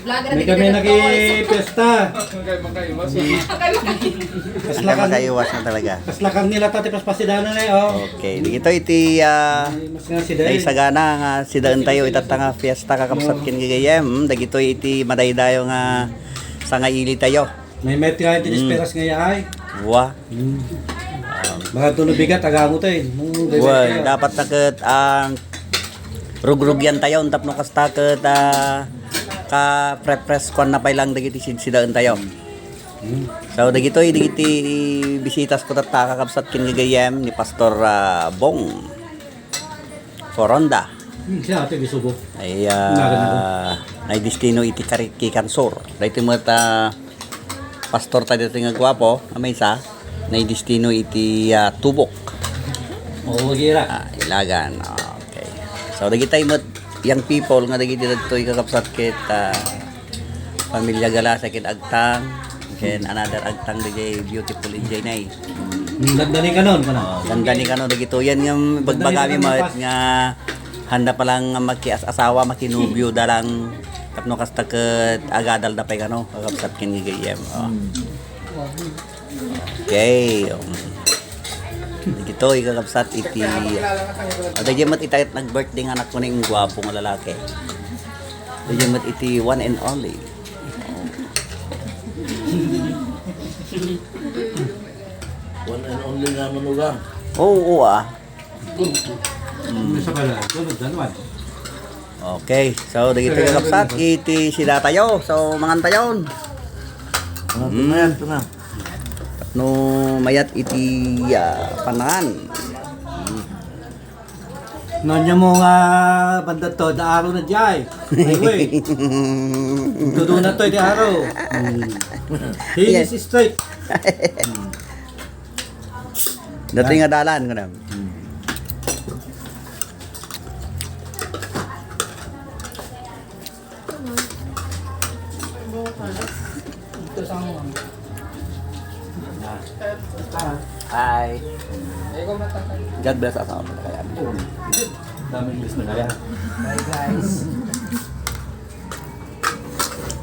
May kami nag-fiesta. Hindi makaiwas na talaga. Kaslakang nila tati pas pasidana na oh. Okay, dito iti Mas nga si Day. naisagana nga sidaan tayo itatanga fiesta kakapsat kin gayem. Dagito iti madaydayo nga sangaili tayo. May met nga iti disperas nga yaay. Wa. Mga tulubigat agamo tayo. Wa, dapat taket ang rugrugyan tayo untap no kastaket ka prepres kon na pailang dagiti sidaan tayo. So dagitoy digiti bisitas ko tatta kakapsat kin gagayem ni Pastor Bong Foronda. Siya ate bisubo. Ay ay destino iti Kansor. Dahito mo pastor tayo dito nga gwapo, amay sa na destino iti Tubok. Oo, gira. Ilagan. Okay. So dagitay mo young people nga dagiti dito kakapsat kit pamilya galasa kit agtang ken another agtang dagay beautiful enjoy nay. Gandani ka nun, kana. Ganda ni kano dagito yan nga bagbagami mo nga handa pa lang makiasawa makinubyo dalang tapno kasta ket agadal da pay kano kakapsat ken gayem. Okay. Dito ikakapsat iti dagyan mat itayat nag-birthday nga anak ko ning gwapo nga lalaki. Dagyan mat iti one and only. One and only nga manugang. Oo, Sa pala, sunod danuan. Okay, so dagito ikakapsat iti sila tayo. So mangan tayon. Tumayan, ito na. No mayat iti panangan. Nanya mo nga banda to, da araw na jay. Highway. Tudo na to, di araw. Hilis straight. Dating nga dalan ko na. Hi. God bless us all. Daming list na kaya. Bye guys.